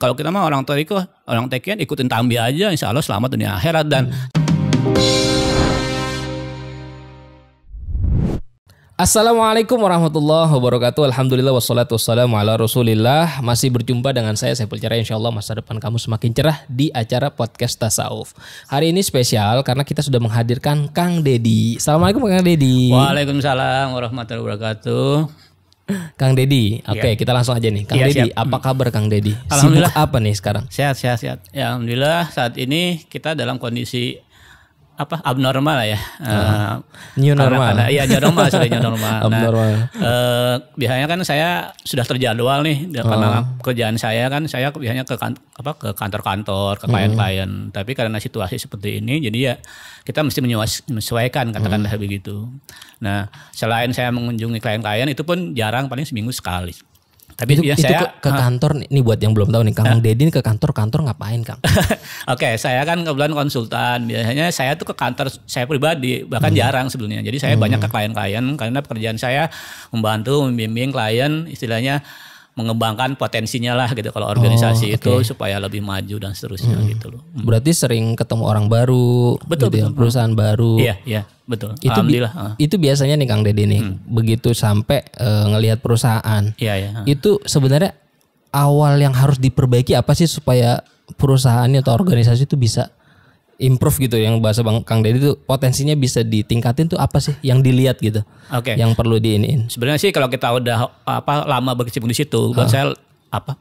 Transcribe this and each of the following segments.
kalau kita mah orang Toriko, orang Tekian ikutin tambi aja, insya Allah selamat dunia akhirat. Dan Assalamualaikum warahmatullahi wabarakatuh. Alhamdulillah wassalatu wassalamu ala rasulillah. Masih berjumpa dengan saya Saiful Cerah. InsyaAllah masa depan kamu semakin cerah di acara podcast Tasawuf. Hari ini spesial karena kita sudah menghadirkan Kang Deddy. Assalamualaikum Kang Deddy. Waalaikumsalam warahmatullahi wabarakatuh. Kang Deddy, oke, kita langsung aja nih. Kang Deddy, apa kabar Kang Deddy? Alhamdulillah. Sibuk apa nih sekarang? Sehat. Ya, alhamdulillah saat ini kita dalam kondisi abnormal ya. New normal. New normal sudah new normal. Abnormal. Biasanya kan saya sudah terjadwal nih karena kerjaan saya kan saya biasanya ke kantor-kantor, ke klien-klien. Tapi karena situasi seperti ini jadi ya kita mesti menyesuaikan katakanlah begitu. Nah, selain saya mengunjungi klien-klien itu pun jarang, paling seminggu sekali. Tapi itu saya ke kantor nih buat yang belum tahu nih, Kang Deddy ke kantor ngapain Kang? Oke, saya kan kebetulan konsultan. Biasanya saya tuh ke kantor saya pribadi, bahkan jarang sebelumnya. Jadi saya banyak ke klien-klien karena pekerjaan saya membantu membimbing klien, istilahnya mengembangkan potensinya lah gitu kalau organisasi itu supaya lebih maju dan seterusnya gitu loh. Berarti sering ketemu orang baru, betul. Perusahaan baru. Iya, betul. Alhamdulillah. Itu biasanya nih Kang Deddy nih, begitu sampai ngelihat perusahaan. Iya. Itu sebenarnya awal yang harus diperbaiki apa sih supaya perusahaannya atau organisasi itu bisa improve gitu, yang bahasa Kang Deddy itu potensinya bisa ditingkatin tuh apa sih yang dilihat gitu? Yang perlu diiniin. Sebenarnya sih kalau kita udah lama berkecimpung di situ, buat saya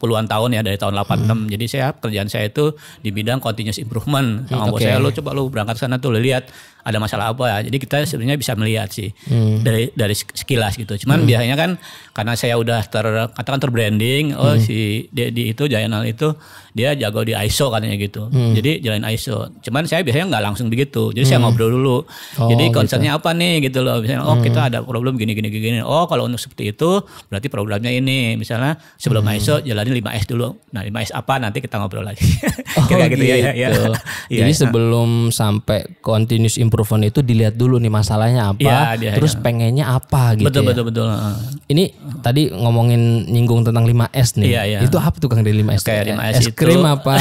puluhan tahun ya, dari tahun 86. Jadi pekerjaan saya itu di bidang continuous improvement. Sama bos saya, coba lu berangkat sana tuh lihat ada masalah apa ya. Jadi kita sebenarnya bisa melihat sih dari sekilas gitu. Cuman biasanya kan karena saya udah terbranding, si Deddy itu Jayanal itu dia jago di ISO katanya gitu. Jadi jalanin ISO. Cuman saya biasanya nggak langsung begitu. Jadi saya ngobrol dulu. Jadi concernnya apa nih gitu loh. Misalnya kita ada problem gini. Oh kalau untuk seperti itu berarti programnya ini. Misalnya sebelum ISO jalanin 5S dulu. Nah 5S apa nanti kita ngobrol lagi. Kayak gitu ya. Jadi sebelum sampai continuous improvement itu dilihat dulu nih masalahnya apa, terus pengennya apa gitu. Betul. Ini tadi ngomongin nyinggung tentang 5S nih. Iya. Itu apa tuh Kang Deddy 5S? Kayak 5S es krim apa?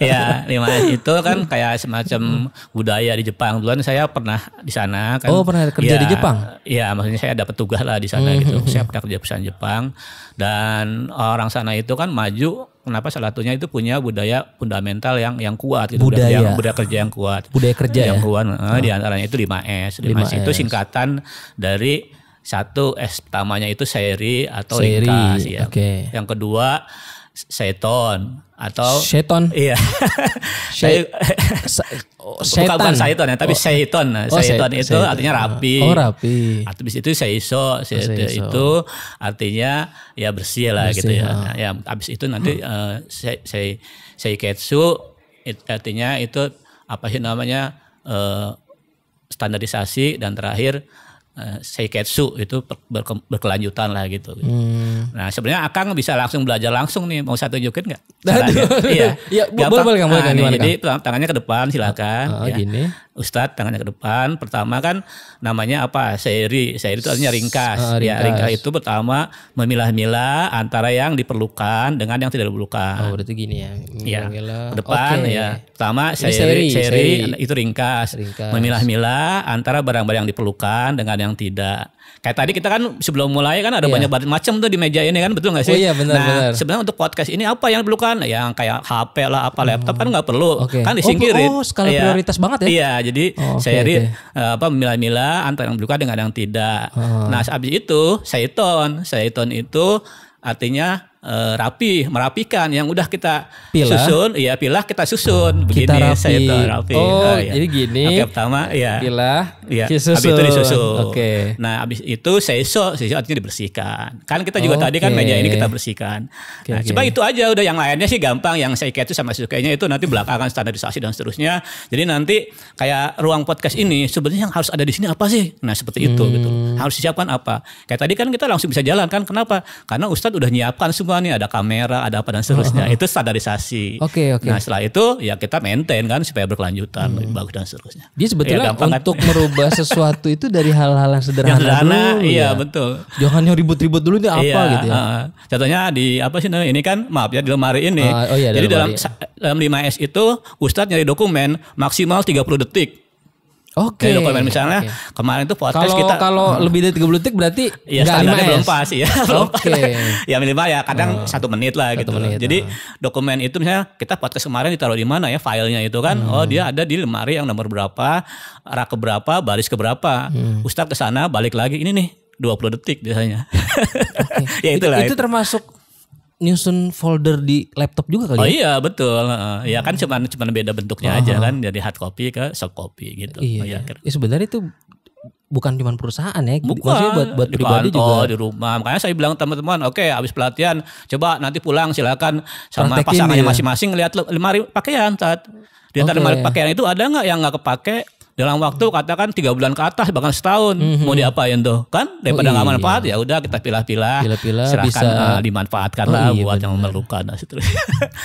Ya 5S itu kan kayak semacam budaya di Jepang. Duluan saya pernah di sana kan. Oh, pernah kerja di Jepang? Iya, maksudnya saya dapat tugas lah di sana gitu. Saya pernah kerja perusahaan Jepang dan orang sana itu kan maju. Kenapa salah satunya itu punya budaya fundamental yang kuat gitu. Budaya kerja yang kuat. Budaya kerja yang kuat. Di antaranya itu 5S. 5S itu singkatan dari satu S pertamanya itu seiri atau ringkas ya. Yang kedua Seiton atau Seiton. Iya. Bukan Seiton ya, tapi Seiton. Seiton itu artinya rapi. Oh, rapi. Habis itu Seiso itu artinya ya bersih lah gitu ya. Nah, ya habis itu nanti Seiketsu artinya itu apa sih namanya standarisasi, dan terakhir Seiketsu itu berkelanjutan lah gitu. Nah sebenarnya Akang bisa langsung belajar langsung nih, mau saya tunjukin nggak? Iya, boleh Kang. Jadi tangannya ke depan silakan. Gini. Ustadz tangannya ke depan. Pertama kan namanya apa? Seiri itu artinya ringkas. Ya ringkas itu pertama memilah-milah antara yang diperlukan dengan yang tidak diperlukan. Oh berarti gini ya. Ke depan ya. Pertama seiri itu ringkas. Memilah-milah antara barang-barang yang diperlukan dengan yang tidak. Kayak tadi kita kan sebelum mulai kan ada banyak macam tuh di meja ini kan, betul nggak sih? Oh iya benar. Sebenarnya untuk podcast ini apa yang diperlukan? Yang kayak HP lah, laptop kan nggak perlu, kan disingkirin. Skala prioritas banget ya? Iya, jadi memilah-milah antara yang diperlukan dengan yang tidak. Nah, habis itu Seiton itu artinya merapikan yang udah kita susun, pilah kita susun begini, kita rapi. Saya rapi. Jadi gini. Pertama pilah, habis itu disusun. Nah, habis itu seiso artinya dibersihkan. Kan kita juga tadi kan meja ini kita bersihkan. Coba itu aja, udah yang lainnya sih gampang, yang Seiketsu sama Sukainya itu nanti belakangan standarisasi dan seterusnya. Jadi nanti kayak ruang podcast ini sebenarnya yang harus ada di sini apa sih? Nah, seperti itu gitu. Harus disiapkan apa? Kayak tadi kan kita langsung bisa jalan kan. Kenapa? Karena Ustadz udah nyiapkan semua apa nih, ada kamera, ada apa dan seterusnya. Itu standarisasi. Oke. Nah setelah itu ya kita maintain kan supaya berkelanjutan, lebih bagus dan seterusnya. Dia sebetulnya untuk kan? merubah sesuatu itu dari hal-hal yang sederhana, dulu. Iya betul. Jangan yang ribut-ribut dulu nih apa gitu ya. Contohnya di apa sih ini kan maaf ya di lemari ini. Jadi dalam 5S itu Ustadz nyari dokumen maksimal 30 detik. Oke. Dokumen misalnya kemarin tuh podcast kalau lebih dari 30 detik berarti ya standarnya belum pas ya. Oke. Ya minimal ya kadang 1 menit lah gitu. Jadi dokumen itu misalnya kita podcast kemarin ditaruh di mana ya filenya itu kan. Oh dia ada di lemari yang nomor berapa, rak keberapa, baris keberapa. Ustadz kesana balik lagi ini nih 20 detik biasanya. Ya itulah. Itu termasuk nyusun folder di laptop juga kali ya? Oh iya betul. Ya kan cuman beda bentuknya aja kan dari hard copy ke soft copy gitu. Iya. Sebenarnya itu bukan cuma perusahaan ya. Bukan. Maksudnya buat di pribadi kantor, juga. di rumah. Makanya saya bilang teman-teman, oke, habis pelatihan coba nanti pulang silakan sama praktekin pasangannya ya. masing-masing lihat lemari pakaian saat di antara lemari pakaian itu ada nggak yang nggak kepake dalam waktu katakan 3 bulan ke atas bahkan setahun. Mau diapain tuh kan daripada nggak manfaat ya udah kita pilah-pilah serahkan bisa dimanfaatkan lah buat yang memerlukan dan seterusnya.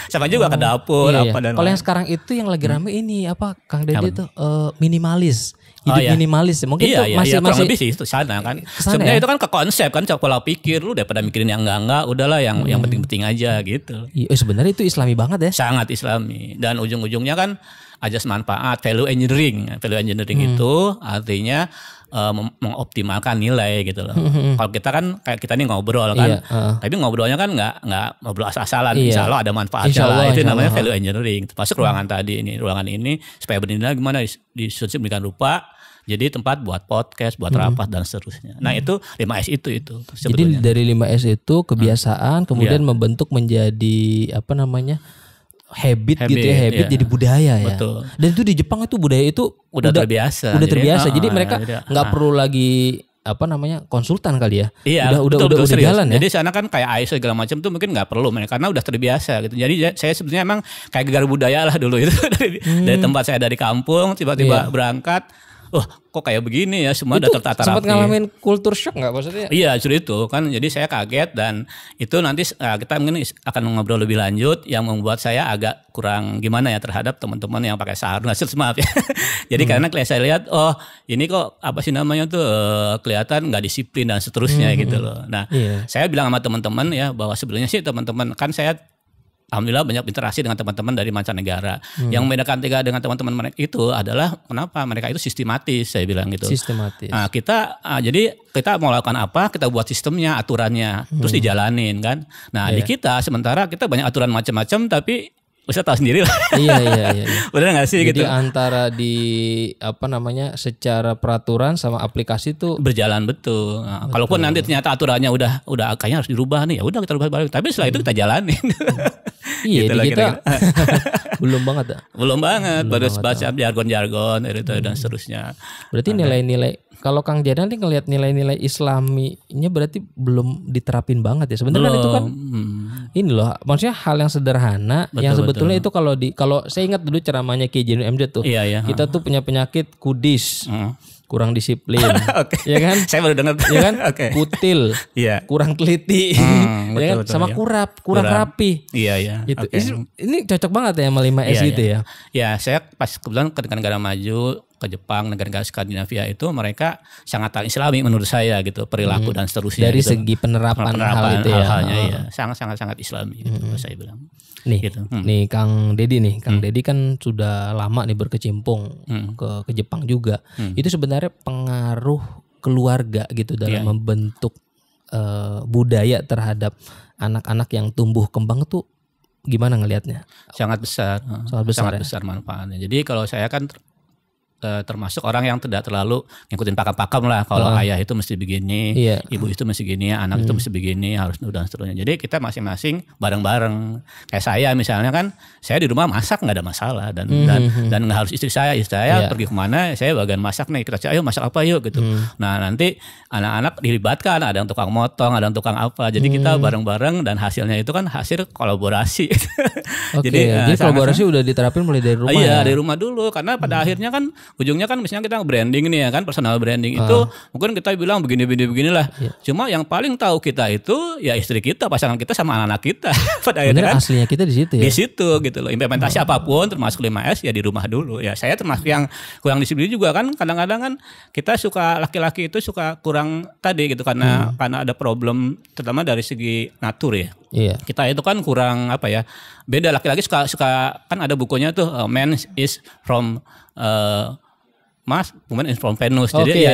Sama juga ke dapur apa dan kalau yang sekarang itu yang lagi rame ini apa Kang Dede tuh minimalis. Hidup minimalis mungkin tuh masih lebih sih itu sana kan. Sebenarnya itu kan ke konsep kan pola pikir lu daripada mikirin yang enggak udahlah yang penting-penting aja gitu. Iya sebenarnya itu Islami banget ya. Sangat Islami dan ujung-ujungnya kan ajas manfaat, value engineering. Value engineering itu artinya mengoptimalkan nilai gitu loh. Kalau kita kan kayak kita nih ngobrol kan, tapi ngobrolnya kan nggak ngobrol asal-asalan. Insya Allah ada manfaatnya lah. Itu namanya value engineering. Termasuk ruangan tadi ini, ruangan ini supaya bernilai gimana disusun demikian rupa. Jadi tempat buat podcast, buat rapat dan seterusnya. Nah itu 5S itu sebetulnya. Jadi dari 5S itu kebiasaan kemudian membentuk menjadi apa namanya? Habit gitu ya, jadi budaya ya. Betul. Dan itu di Jepang itu budaya itu udah terbiasa. Jadi mereka nggak perlu lagi apa namanya konsultan kali ya. Iya, udah jalan ya. Jadi sana kan kayak ISO segala macam tuh mungkin nggak perlu karena udah terbiasa gitu. Jadi saya sebenarnya emang kayak gegar budaya lah dulu itu dari tempat saya dari kampung tiba-tiba berangkat. Kok kayak begini ya semua udah tertata rapi. Sempat ngalamin kultur shock nggak maksudnya? Iya justru itu kan jadi saya kaget dan itu nanti kita mungkin akan ngobrol lebih lanjut yang membuat saya agak kurang gimana ya terhadap teman-teman yang pakai sarung. Maaf ya. Jadi karena saya lihat ini kok apa sih namanya tuh kelihatan nggak disiplin dan seterusnya gitu loh. Nah saya bilang sama teman-teman ya bahwa sebenarnya sih teman-teman kan saya alhamdulillah banyak interaksi dengan teman-teman dari mancanegara. Yang membedakan dengan teman-teman mereka itu adalah kenapa mereka itu sistematis, saya bilang gitu. Sistematis. Nah, jadi kita mau lakukan apa, kita buat sistemnya, aturannya, terus dijalanin kan. Nah, di kita sementara kita banyak aturan macam-macam tapi Ustaz tahu sendiri lah. Iya. Benar nggak sih jadi gitu? antara di apa namanya secara peraturan sama aplikasi tuh berjalan betul. Nah, kalaupun nanti ternyata aturannya udah kayaknya harus dirubah nih, ya udah kita rubah balik. Tapi setelah itu kita jalanin. Iya, gitu di kita belum banget ya. Belum banget. Baru baca jargon-jargon itu dan seterusnya. Berarti nilai-nilai kalau Kang Jadan nih ngelihat nilai-nilai Islaminya berarti belum diterapin banget ya. Sebenarnya itu kan ini loh, maksudnya hal yang sederhana yang sebetulnya itu kalau saya ingat dulu ceramahnya Kiai Jainuddin MZ tuh. Iya. Kita tuh punya penyakit kudis. Kurang disiplin, ya kan? Saya baru dengar, ya kan? Kutil, kurang teliti, ya kan? Sama kurang rapi. Iya. Gitu. Ini cocok banget ya sama 5S gitu ya. Ya, saya pas kebetulan ke negara maju, ke Jepang, negara-negara Skandinavia itu mereka sangat Islami menurut saya gitu, perilaku dan seterusnya. Dari gitu. segi penerapan hal itu ya. Halnya ya, sangat Islami gitu saya bilang. Nih, gitu. Nih Kang Dedi nih, Kang Dedi kan sudah lama nih berkecimpung ke Jepang juga. Itu sebenarnya pengaruh keluarga gitu dalam membentuk budaya terhadap anak-anak yang tumbuh kembang tuh gimana ngelihatnya? Sangat besar manfaatnya. Jadi kalau saya kan termasuk orang yang tidak terlalu ngikutin pakam-pakam lah. Kalau ayah itu mesti begini, ibu itu mesti gini, anak itu mesti begini, harus dan seterusnya. Jadi kita masing-masing bareng-bareng. Kayak saya misalnya kan, saya di rumah masak nggak ada masalah dan nggak harus istri saya pergi kemana, saya bagian masak nih. Kita ayo masak apa yuk gitu. Nah nanti anak-anak dilibatkan, ada yang tukang motong, ada yang tukang apa. Jadi kita bareng-bareng dan hasilnya itu kan hasil kolaborasi. Jadi kolaborasi udah diterapin mulai dari rumah. Iya dari rumah dulu karena pada akhirnya kan ujungnya kan misalnya kita branding nih ya kan, personal branding itu mungkin kita bilang beginilah. Cuma yang paling tahu kita itu ya istri kita, pasangan kita sama anak-anak kita. Pada akhirnya kan aslinya kita di situ ya. Di situ gitu loh. Implementasi apapun termasuk 5S ya di rumah dulu. Ya saya termasuk yang kurang disiplin juga kan. Kadang-kadang kan kita suka, laki-laki itu suka kurang tadi gitu karena ada problem terutama dari segi natur ya. Iya. Kita itu kan kurang apa ya, beda. Laki-laki suka kan ada bukunya tuh man is from Mars, woman is from Venus. Jadi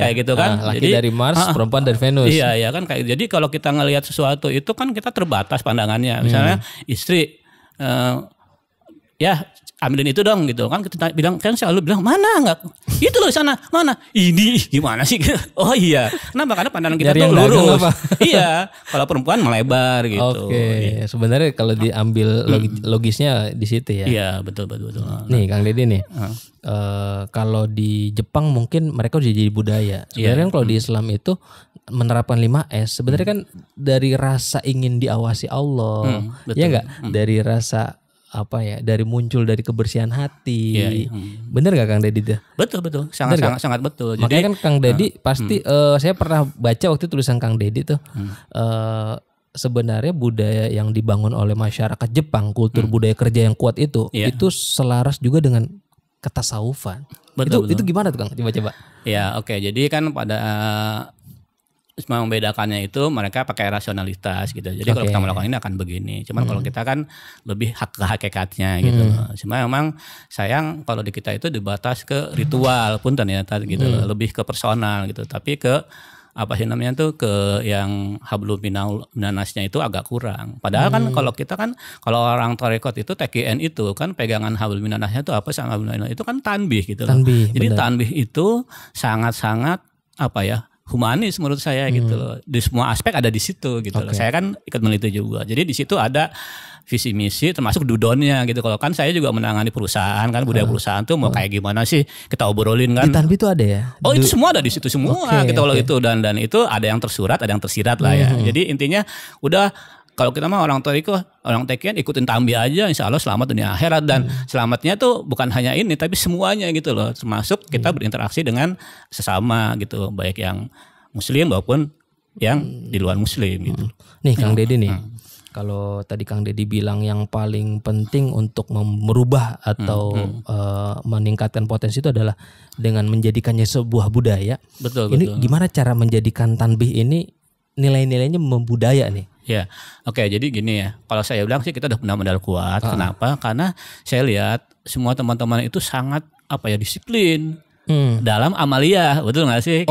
kayak gitu kan. Laki jadi dari Mars, perempuan dari Venus. Iya kan kayak. Jadi kalau kita ngelihat sesuatu itu kan kita terbatas pandangannya. Misalnya istri ya ambilin itu dong gitu kan, kita bilang kan selalu bilang mana enggak itu loh di sana, mana ini gimana sih. Oh iya, kenapa? Karena pandangan kita tuh lurus. Iya, kalau perempuan melebar gitu. Oke. Sebenarnya kalau diambil logisnya di situ ya. Iya betul. Nih Kang Deddy nih, kalau di Jepang mungkin mereka udah jadi budaya. Sebenarnya kan kalau di Islam itu menerapkan 5S sebenarnya kan dari rasa ingin diawasi Allah, ya enggak? Dari rasa apa ya, dari muncul dari kebersihan hati. Bener gak Kang Deddy? Betul sangat betul. Makanya kan Kang Deddy pasti saya pernah baca waktu tulisan Kang Deddy tuh sebenarnya budaya yang dibangun oleh masyarakat Jepang, kultur budaya kerja yang kuat itu selaras juga dengan ketasawufan. Betul. Itu gimana tuh Kang? Coba. Ya oke. Jadi kan pada membedakannya itu mereka pakai rasionalitas gitu. Jadi kalau kita melakukan ini akan begini. Cuman kalau kita kan lebih hakikatnya gitu. Cuma memang sayang kalau di kita itu dibatas ke ritual pun ternyata gitu. Lebih ke personal gitu. Tapi ke apa sih namanya tuh, ke yang hablum minanasnya itu agak kurang. Padahal kan kalau kita kan, kalau orang tarekat itu TKN itu kan pegangan hablum minanasnya itu apa, sama hablum minanasnya itu kan tanbih gitu. Jadi tanbih itu sangat-sangat apa ya, humanis menurut saya gitu loh. Di semua aspek ada di situ gitu loh. Saya kan ikut meneliti juga. Jadi di situ ada visi misi termasuk dudonnya gitu. Kalau kan saya juga menangani perusahaan kan, budaya perusahaan tuh mau kayak gimana sih kita obrolin kan. Di Tanbih itu ada ya? Oh itu semua ada di situ semua gitu kalau itu, dan itu ada yang tersurat, ada yang tersirat lah ya. Jadi intinya udah, kalau kita mah orang Toriko, orang Tekian ikutin Tanbih aja, insya Allah selamat dunia akhirat. Dan selamatnya tuh bukan hanya ini, tapi semuanya gitu loh. Termasuk kita berinteraksi dengan sesama gitu, baik yang Muslim maupun yang di luar Muslim gitu. Nih Kang Deddy nih, kalau tadi Kang Deddy bilang yang paling penting untuk merubah atau meningkatkan potensi itu adalah dengan menjadikannya sebuah budaya. Betul. Ini gimana cara menjadikan Tanbih ini nilai-nilainya membudaya nih? Ya, oke. Jadi gini ya, kalau saya bilang sih kita udah punya modal kuat. Kenapa? Karena saya lihat semua teman-teman itu sangat apa ya, disiplin dalam amaliyah, betul nggak sih?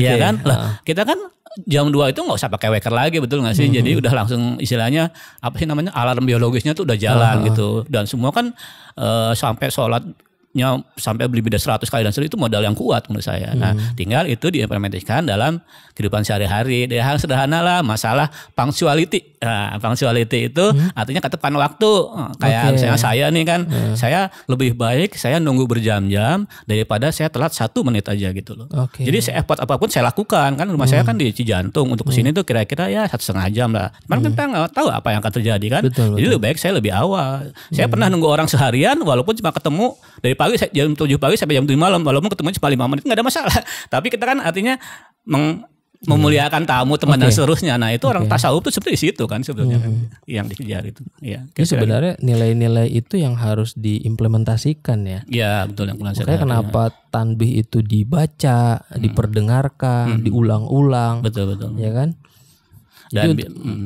Iya kan? Lah, kita kan jam 2 itu nggak usah pakai weker lagi, betul nggak sih? Jadi udah langsung istilahnya apa sih namanya, alarm biologisnya tuh udah jalan gitu. Dan semua kan sampai sholatnya sampai beli beda 100 kali dan itu modal yang kuat menurut saya. Nah, tinggal itu diimplementasikan dalam kehidupan sehari-hari. Dia hal sederhana lah, masalah punctuality. Nah, punctuality itu artinya ketepan waktu. Kayak misalnya saya nih kan, saya lebih baik saya nunggu berjam-jam daripada saya telat 1 menit aja gitu loh. Jadi saya effort apapun saya lakukan kan. Rumah saya kan di Cijantung, untuk kesini tuh kira-kira ya 1,5 jam lah. Cuman kita nggak tahu apa yang akan terjadi kan. Jadi lebih baik saya lebih awal. Saya pernah nunggu orang seharian walaupun cuma ketemu dari pagi jam 7 pagi sampai jam 7 malam, walaupun ketemunya cuma 5 menit nggak ada masalah. Tapi kita kan artinya memuliakan tamu, teman dan seterusnya. Nah itu orang tasawuf tuh seperti situ kan sebetulnya yang dikejar itu. Ya, ini sebenarnya nilai-nilai itu yang harus diimplementasikan ya. Iya betul, yang makanya kenapa Tanbih itu dibaca, diperdengarkan, diulang-ulang. Betul. Ya kan? Dan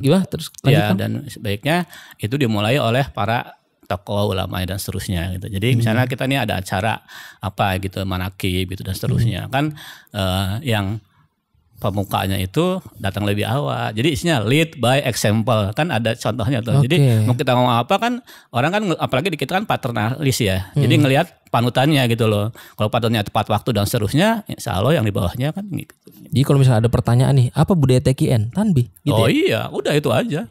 gimana terus? Ya, dan sebaiknya itu dimulai oleh para tokoh ulama dan seterusnya gitu. Jadi misalnya kita nih ada acara apa gitu, manakib gitu dan seterusnya kan, yang pemukanya itu datang lebih awal. Jadi isinya lead by example kan, ada contohnya tuh. Jadi mau kita ngomong apa kan, orang kan apalagi di kita kan paternalis ya. Jadi ngelihat panutannya gitu loh. Kalau panutannya tepat waktu dan seterusnya, insya Allah yang di bawahnya kan gitu. Jadi kalau misalnya ada pertanyaan nih, apa budaya TKN? Tanbih gitu. Iya, udah itu aja.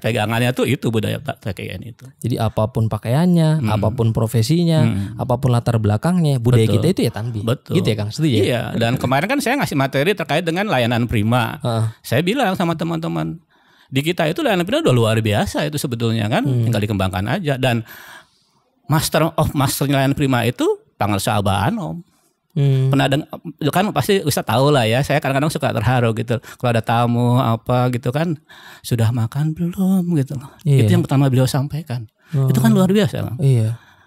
Pegangannya tuh itu budaya TKN itu. Jadi apapun pakaiannya, apapun profesinya, apapun latar belakangnya, budaya kita itu ya Tanbih. Betul. Gitu ya Kang, setuju ya? Iya, dan kemarin kan saya ngasih materi terkait dengan layanan prima. Saya bilang sama teman-teman, di kita itu layanan prima udah luar biasa itu sebetulnya kan, tinggal dikembangkan aja. Dan master layanan prima itu pangarsaabaan Om. Pernah kan pasti Ustaz tahu lah ya, saya kadang-kadang suka terharu gitu kalau ada tamu apa gitu kan, sudah makan belum gitu loh. Itu yang pertama beliau sampaikan. Itu kan luar biasa kan.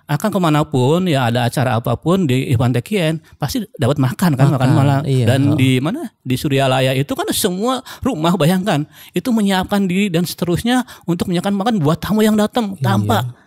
Akan kemanapun ya ada acara apapun di Ikhwan Tekien pasti dapat makan malam. Dan di mana di Suryalaya itu kan semua rumah, bayangkan itu menyiapkan diri dan seterusnya untuk menyiapkan makan buat tamu yang datang tanpa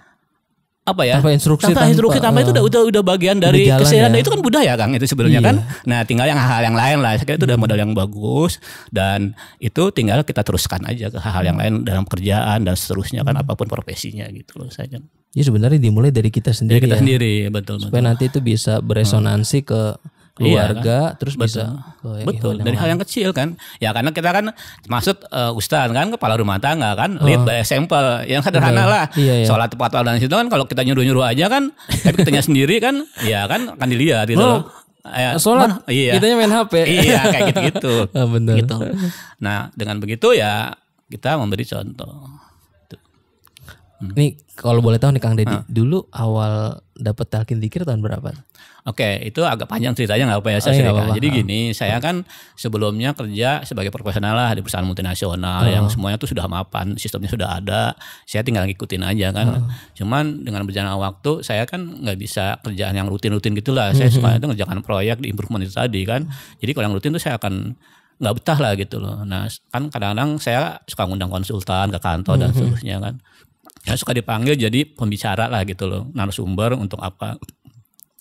tanpa instruksi tanpa itu udah bagian dari keseharian itu kan budaya Kang itu sebenarnya kan. Nah tinggal yang hal-hal yang lain lah, saya kira itu udah modal yang bagus dan itu tinggal kita teruskan aja ke hal-hal yang lain dalam kerjaan dan seterusnya kan, apapun profesinya gitu loh saya. Ya sebenarnya dimulai dari kita sendiri. Dari kita sendiri, betul. Supaya nanti itu bisa beresonansi ke keluarga, kan? Terus bisa betul dari hal yang kecil kan. Ya karena kita kan maksud Ustaz kan kepala rumah tangga kan, lead by example yang sederhana lah. Sholat tepat waktu dan itu kan kalau kita nyuruh-nyuruh aja kan, tapi kitanya sendiri kan, ya kan akan dilihat gitu loh. Sholat, kitanya main HP. Iya kayak gitu-gitu. Benar. Gitu. Nah dengan begitu ya kita memberi contoh. Nih kalau boleh tahu nih Kang Deddy, dulu awal dapat talqin dzikir tahun berapa? Oke, itu agak panjang ceritanya nggak apa ya saya cerita. Jadi gini, saya kan sebelumnya kerja sebagai profesional lah di perusahaan multinasional yang semuanya tuh sudah mapan, sistemnya sudah ada. Saya tinggal ngikutin aja kan. Cuman dengan berjalannya waktu, saya kan nggak bisa kerjaan yang rutin-rutin gitulah. Saya suka itu ngerjakan proyek di improvement itu tadi kan. Jadi kalau yang rutin tuh saya akan nggak betah lah gitu loh. Nah kan kadang-kadang saya suka ngundang konsultan ke kantor dan seterusnya kan. Saya suka dipanggil jadi pembicara lah gitu loh, narasumber untuk apa.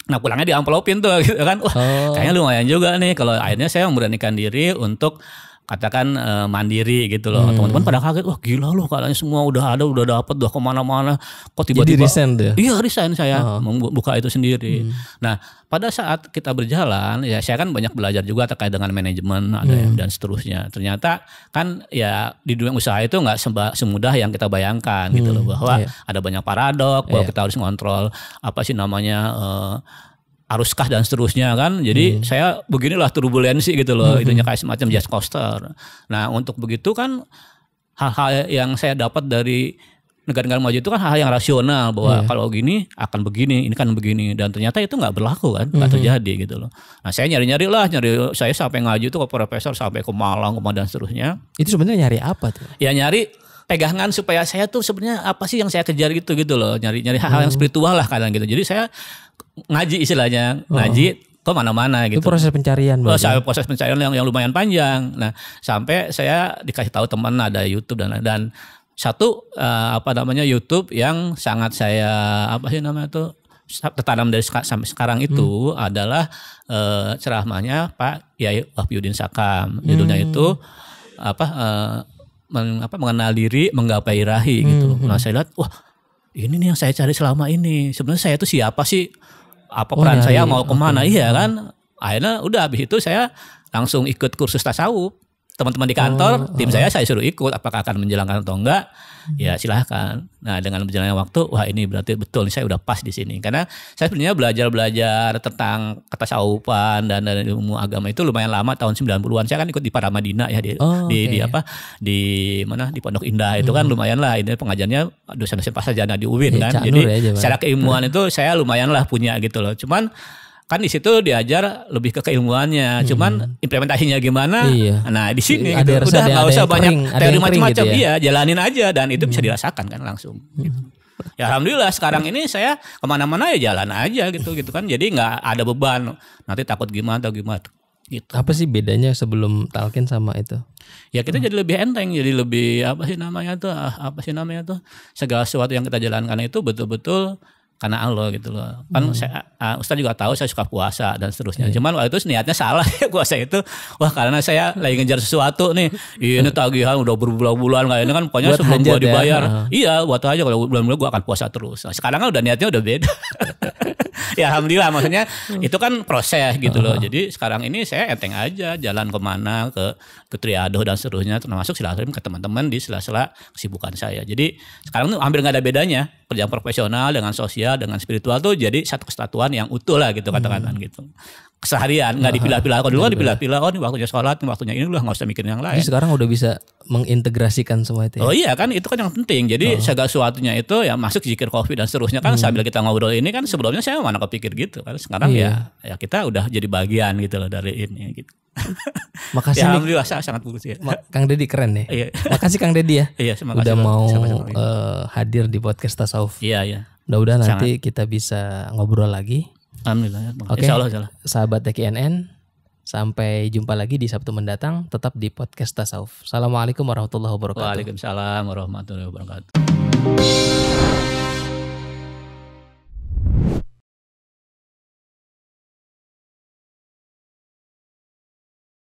Nah pulangnya diamplopin tuh gitu kan. Wah kayaknya lumayan juga nih. Kalau akhirnya saya memberanikan diri untuk katakan mandiri gitu loh. Teman-teman pada kaget, wah gila loh katanya semua udah ada, udah dapat, udah kemana-mana. Kok tiba-tiba. Jadi resign tuh? Iya resign saya, membuka itu sendiri. Nah pada saat kita berjalan, ya saya kan banyak belajar juga terkait dengan manajemen dan seterusnya. Ternyata kan ya di dunia usaha itu nggak semudah yang kita bayangkan gitu loh. Bahwa ada banyak paradok, bahwa kita harus ngontrol apa sih namanya aruskah dan seterusnya kan. Jadi saya beginilah turbulensi gitu loh. Itunya kayak semacam jet coaster. Nah untuk begitu kan hal-hal yang saya dapat dari negara-negara maju itu kan hal-hal yang rasional. Bahwa kalau gini akan begini, ini kan begini. Dan ternyata itu gak berlaku kan, gak terjadi gitu loh. Nah saya nyari saya sampai ngaji itu ke profesor, sampai ke Malang dan seterusnya. Itu sebenarnya nyari apa tuh? Ya nyari pegangan supaya saya tuh sebenarnya apa sih yang saya kejar gitu loh. Nyari hal-hal yang spiritual lah kadang gitu. Jadi saya ngaji istilahnya, ngaji ke mana-mana gitu. Itu proses pencarian. Proses pencarian yang lumayan panjang. Nah, sampai saya dikasih tahu teman ada YouTube dan satu YouTube yang sangat saya tertanam dari sampai sekarang itu adalah ceramahnya Pak Yai Wahyudin Sakam. Judulnya itu mengenal diri, menggapai ilahi gitu. Nah, saya lihat wah, ini nih yang saya cari selama ini. Sebenarnya saya itu siapa sih? Apa peran saya, mau kemana? Iya kan. Akhirnya udah habis itu saya langsung ikut kursus tasawuf. Teman-teman di kantor, tim saya suruh ikut. Apakah akan menjalankan atau enggak? Ya silahkan. Nah dengan berjalannya waktu, wah ini berarti betul nih saya udah pas di sini. Karena saya sebenarnya belajar tentang ketasawufan dan ilmu agama itu lumayan lama, tahun 90-an. Saya kan ikut di Paramadina ya di Pondok Indah itu kan lumayan lah. Ini pengajarnya dosen-dosen Pasajana di UIN kan. Jadi secara keilmuan itu saya lumayan lah punya gitu loh. Cuman kan di situ diajar lebih ke keilmuannya, cuman implementasinya gimana? Nah di sini gitu. Udah nggak usah banyak teori macam-macam, gitu ya? Jalanin aja dan itu bisa dirasakan kan langsung. Gitu. Ya alhamdulillah sekarang ini saya kemana-mana ya jalan aja gitu kan, jadi nggak ada beban. Nanti takut gimana atau gimana. Gitu. Apa sih bedanya sebelum talqin sama itu? Ya kita jadi lebih enteng, jadi lebih apa sih namanya tuh segala sesuatu yang kita jalankan itu betul-betul karena Allah gitu loh. Kan Ustaz juga tahu saya suka puasa dan seterusnya. Cuman waktu itu niatnya salah ya puasa itu. Wah karena saya lagi ngejar sesuatu nih. Ini tagihan udah berbulan-bulan kayak ini kan pokoknya sebelum gua dibayar. Iya buat aja kalau bulan-bulan gua akan puasa terus. Nah, sekarang kan udah niatnya udah beda. Ya alhamdulillah maksudnya itu kan proses gitu loh. Jadi sekarang ini saya enteng aja jalan kemana ke triadoh dan seterusnya, termasuk silaturahim ke teman-teman di sela-sela kesibukan saya. Jadi sekarang tuh hampir nggak ada bedanya kerjaan profesional dengan sosial dengan spiritual tuh jadi satu kesatuan yang utuh lah gitu katakan gitu. keseharian, nggak dipilah-pilah. Kalau dulu kan dipilah-pilah, oh ini waktunya sholat, ini waktunya ini, udah nggak usah mikirin yang lain. Jadi sekarang udah bisa mengintegrasikan semua itu ya? Oh iya kan, itu kan yang penting. Jadi segala sesuatunya itu ya masuk zikir covid dan seterusnya kan. Sambil kita ngobrol ini kan sebelumnya saya mana kepikir gitu kan. Sekarang ya kita udah jadi bagian gitu loh dari ini gitu. Makasih ya, nih. Alhamdulillah sangat bagus ya. Kang Deddy keren nih. Iya. Makasih Kang Deddy ya. Iya, udah mau hadir di podcast Tasawuf. Iya. Mudah-mudahan nanti kita bisa ngobrol lagi. Alhamdulillah. Oke. Insya Allah. Sahabat TKNN, sampai jumpa lagi di Sabtu mendatang. Tetap di podcast Tasawuf. Assalamualaikum warahmatullahi wabarakatuh. Waalaikumsalam warahmatullahi wabarakatuh.